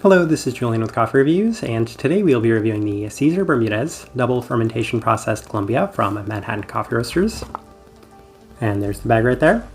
Hello, this is Julian with Coffee Reviews, and today we'll be reviewing the Cesar Bermudez Double Fermentation Processed Colombia from Manhattan Coffee Roasters. And there's the bag right there.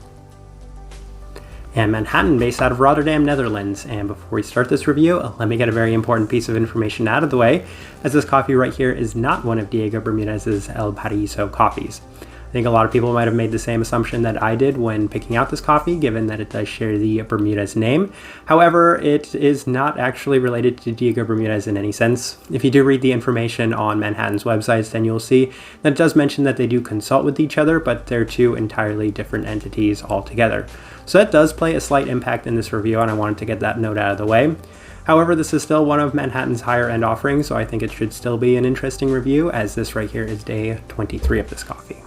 And Manhattan, based out of Rotterdam, Netherlands. And before we start this review, let me get a very important piece of information out of the way, as this coffee right here is not one of Diego Bermudez's El Paraíso coffees. I think a lot of people might have made the same assumption that I did when picking out this coffee, given that it does share the Bermudez name. However, it is not actually related to Diego Bermudez in any sense. If you do read the information on Manhattan's websites, then you'll see that it does mention that they do consult with each other, but they're two entirely different entities altogether. So that does play a slight impact in this review, and I wanted to get that note out of the way. However, this is still one of Manhattan's higher end offerings, so I think it should still be an interesting review, as this right here is day 23 of this coffee.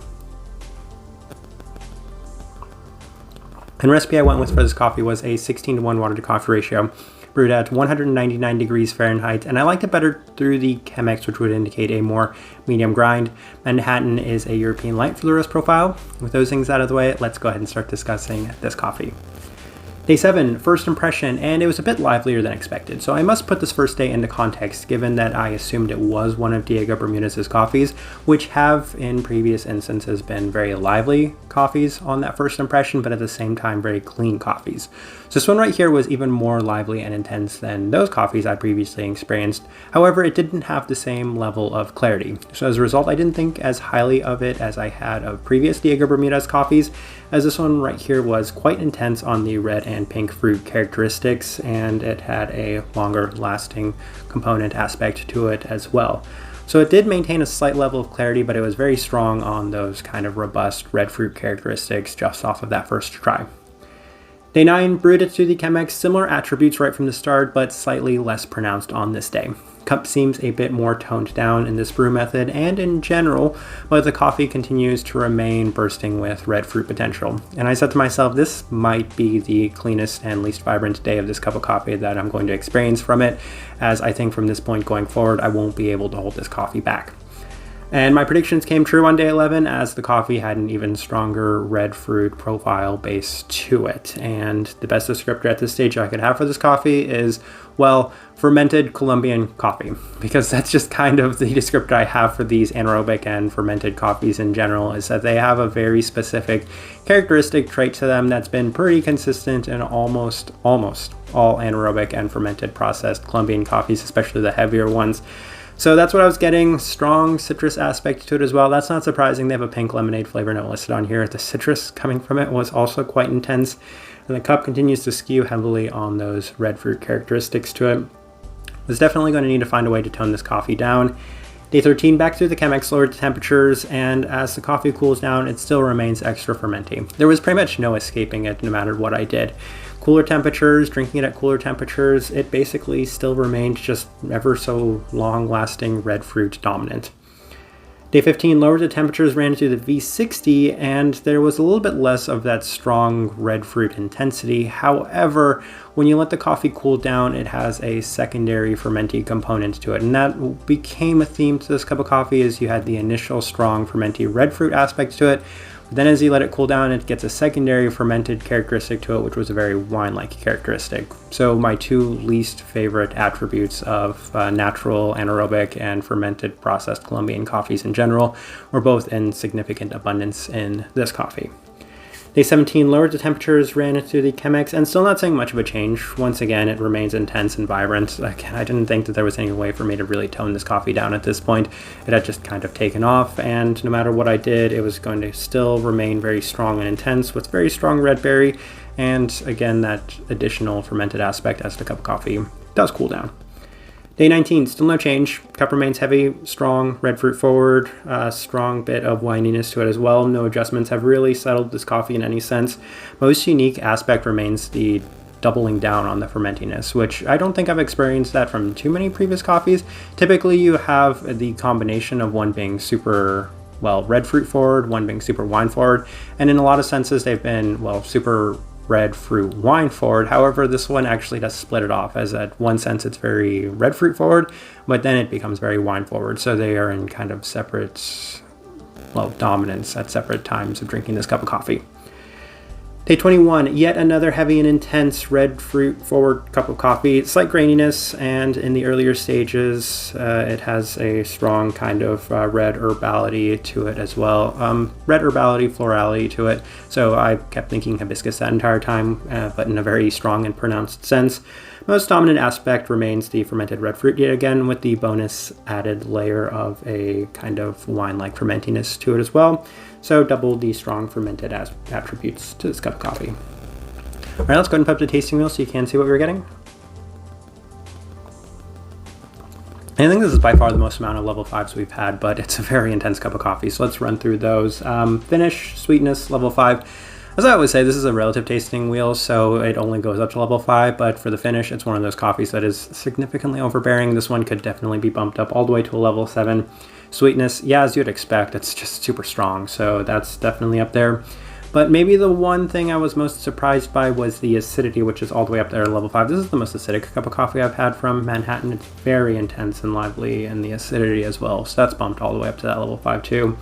And recipe I went with for this coffee was a 16:1 water to coffee ratio, brewed at 199 degrees Fahrenheit, and I liked it better through the Chemex, which would indicate a more medium grind. Manhattan is a European light for the roast profile. With those things out of the way, let's go ahead and start discussing this coffee. Day 7, first impression, and it was a bit livelier than expected. So I must put this first day into context, given that I assumed it was one of Diego Bermudez's coffees, which have in previous instances been very lively coffees on that first impression, but at the same time very clean coffees. So this one right here was even more lively and intense than those coffees I previously experienced. However, it didn't have the same level of clarity. So as a result, I didn't think as highly of it as I had of previous Diego Bermudez coffees, as this one right here was quite intense on the red and pink fruit characteristics, and it had a longer lasting component aspect to it as well. So it did maintain a slight level of clarity, but it was very strong on those kind of robust red fruit characteristics just off of that first try. Day 9, brewed it through the Chemex, similar attributes right from the start, but slightly less pronounced on this day. Cup seems a bit more toned down in this brew method and in general, but the coffee continues to remain bursting with red fruit potential. And I said to myself, this might be the cleanest and least vibrant day of this cup of coffee that I'm going to experience from it, as I think from this point going forward, I won't be able to hold this coffee back. And my predictions came true on day 11, as the coffee had an even stronger red fruit profile base to it. And the best descriptor at this stage I could have for this coffee is, well, fermented Colombian coffee, because that's just kind of the descriptor I have for these anaerobic and fermented coffees in general, is that they have a very specific characteristic trait to them that's been pretty consistent in almost all anaerobic and fermented processed Colombian coffees, especially the heavier ones. So that's what I was getting, strong citrus aspect to it as well. That's not surprising, they have a pink lemonade flavor note listed on here. The citrus coming from it was also quite intense, and the cup continues to skew heavily on those red fruit characteristics to it. Was definitely going to need to find a way to tone this coffee down. Day 13, back through the Chemex, lowered the temperatures, and as the coffee cools down, it still remains extra fermenty. There was pretty much no escaping it no matter what I did. Cooler temperatures, drinking it at cooler temperatures, it basically still remained just ever so long-lasting red fruit dominant. Day 15, lowered the temperatures, ran to the V60, and there was a little bit less of that strong red fruit intensity. However, when you let the coffee cool down, it has a secondary fermenty component to it, and that became a theme to this cup of coffee, as you had the initial strong fermenty red fruit aspect to it. Then as you let it cool down, it gets a secondary fermented characteristic to it, which was a very wine-like characteristic. So my two least favorite attributes of natural, anaerobic, and fermented processed Colombian coffees in general were both in significant abundance in this coffee. Day 17, lowered the temperatures, ran it through the Chemex, and still not seeing much of a change. Once again, it remains intense and vibrant. Again, I didn't think that there was any way for me to really tone this coffee down at this point. It had just kind of taken off, and no matter what I did, it was going to still remain very strong and intense with very strong red berry, and again, that additional fermented aspect as the cup of coffee does cool down. Day 19, still no change. Cup remains heavy, strong, red fruit forward, strong bit of wininess to it as well. No adjustments have really settled this coffee in any sense. Most unique aspect remains the doubling down on the fermentiness, which I don't think I've experienced that from too many previous coffees. Typically you have the combination of one being super, well, red fruit forward, one being super wine forward, and in a lot of senses they've been, well, super red fruit wine forward. However, this one actually does split it off, as at one sense it's very red fruit forward, but then it becomes very wine forward. So they are in kind of separate, well, dominance at separate times of drinking this cup of coffee. Day 21, yet another heavy and intense red fruit forward cup of coffee. Slight graininess, and in the earlier stages, it has a strong kind of red herbality to it as well. Red herbality, florality to it. So I kept thinking hibiscus that entire time, but in a very strong and pronounced sense. Most dominant aspect remains the fermented red fruit, yet again with the bonus added layer of a kind of wine-like fermentiness to it as well. So double the strong fermented attributes to this cup of coffee. All right, let's go ahead and put up the tasting wheel so you can see what we're getting. I think this is by far the most amount of level 5s we've had, but it's a very intense cup of coffee. So let's run through those. Finish, sweetness, level 5. As I always say, this is a relative tasting wheel, so it only goes up to level 5, but for the finish, it's one of those coffees that is significantly overbearing. This one could definitely be bumped up all the way to a level 7. Sweetness, yeah, as you'd expect, it's just super strong, so that's definitely up there. But maybe the one thing I was most surprised by was the acidity, which is all the way up there at level 5. This is the most acidic cup of coffee I've had from Manhattan. It's very intense and lively, and the acidity as well, so that's bumped all the way up to that level 5 too.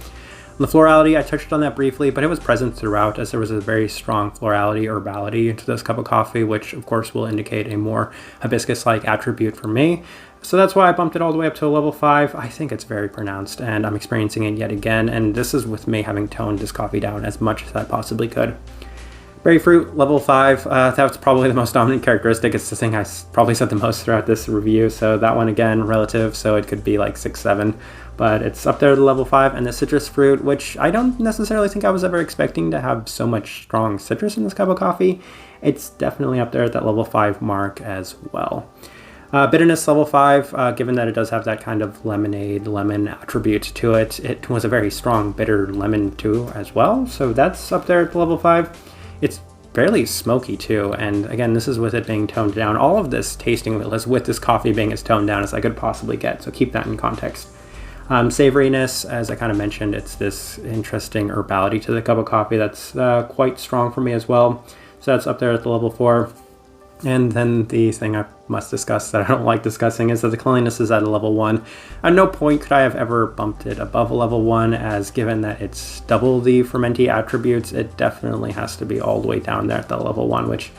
The florality, I touched on that briefly, but it was present throughout as there was a very strong florality, herbality to this cup of coffee, which of course will indicate a more hibiscus-like attribute for me. So that's why I bumped it all the way up to a level 5. I think it's very pronounced and I'm experiencing it yet again, and this is with me having toned this coffee down as much as I possibly could. Berry fruit, level 5, that's probably the most dominant characteristic. It's the thing I probably said the most throughout this review, so that one again, relative, so it could be like 6, 7, but it's up there to level 5. And the citrus fruit, which I don't necessarily think I was ever expecting to have so much strong citrus in this cup of coffee, it's definitely up there at that level 5 mark as well. Bitterness, level 5, given that it does have that kind of lemonade, lemon attribute to it, it was a very strong bitter lemon too as well, so that's up there at level 5. It's fairly smoky too, and again, this is with it being toned down. All of this tasting wheel is with this coffee being as toned down as I could possibly get, so keep that in context. Savoriness, as I kind of mentioned, it's this interesting herbality to the cup of coffee that's quite strong for me as well, so that's up there at the level 4. And then the thing I must discuss that I don't like discussing is that the cleanliness is at a level 1. At no point could I have ever bumped it above a level 1, as given that it's double the fermenty attributes, it definitely has to be all the way down there at the level 1, which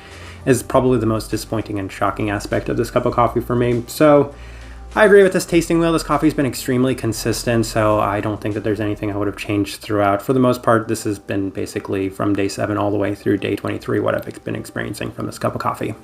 is probably the most disappointing and shocking aspect of this cup of coffee for me. So I agree with this tasting wheel. This coffee's been extremely consistent, so I don't think that there's anything I would have changed throughout. For the most part, this has been basically from day 7 all the way through day 23 what I've been experiencing from this cup of coffee.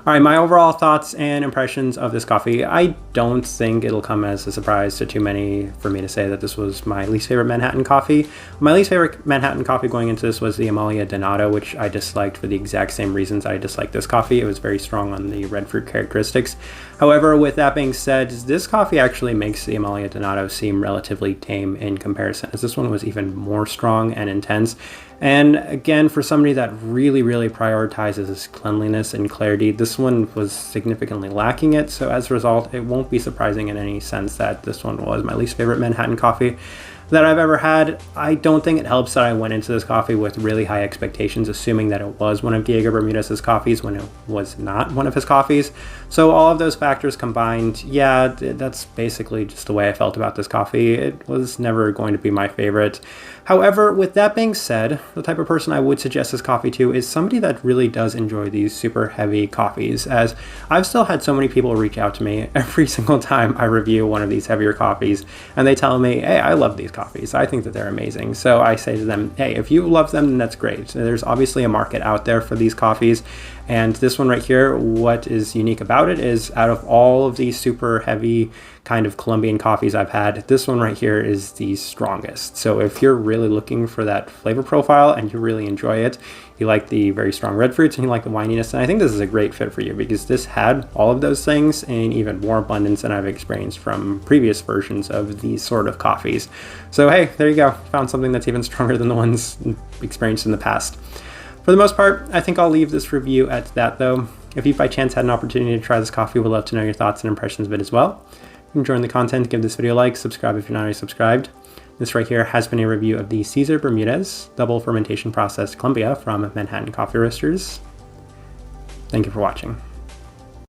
All right, my overall thoughts and impressions of this coffee. I don't think it'll come as a surprise to too many for me to say that this was my least favorite Manhattan coffee. My least favorite Manhattan coffee going into this was the Amalia Donato, which I disliked for the exact same reasons I disliked this coffee. It was very strong on the red fruit characteristics. However, with that being said, this coffee actually makes the Amalia Donato seem relatively tame in comparison, as this one was even more strong and intense. And again, for somebody that really prioritizes cleanliness and clarity, this one was significantly lacking it. So as a result, it won't be surprising in any sense that this one was my least favorite Manhattan coffee that I've ever had. I don't think it helps that I went into this coffee with really high expectations, assuming that it was one of Cesar Bermudez's coffees when it was not one of his coffees. So all of those factors combined, yeah, that's basically just the way I felt about this coffee. It was never going to be my favorite. However, with that being said, the type of person I would suggest this coffee to is somebody that really does enjoy these super heavy coffees, as I've still had so many people reach out to me every single time I review one of these heavier coffees, and they tell me, hey, I love these coffees. I think that they're amazing. So I say to them, hey, if you love them, then that's great. There's obviously a market out there for these coffees. And this one right here, what is unique about it is out of all of these super heavy kind of Colombian coffees I've had, this one right here is the strongest. So if you're really looking for that flavor profile and you really enjoy it, you like the very strong red fruits and you like the wininess, and I think this is a great fit for you because this had all of those things in even more abundance than I've experienced from previous versions of these sort of coffees. So hey, there you go. Found something that's even stronger than the ones experienced in the past. For the most part, I think I'll leave this review at that though. If you by chance had an opportunity to try this coffee, we'd love to know your thoughts and impressions of it as well. If you're enjoying the content, give this video a like, subscribe if you're not already subscribed. This right here has been a review of the Cesar Bermudez Double Fermentation Process Colombia from Manhattan Coffee Roasters. Thank you for watching.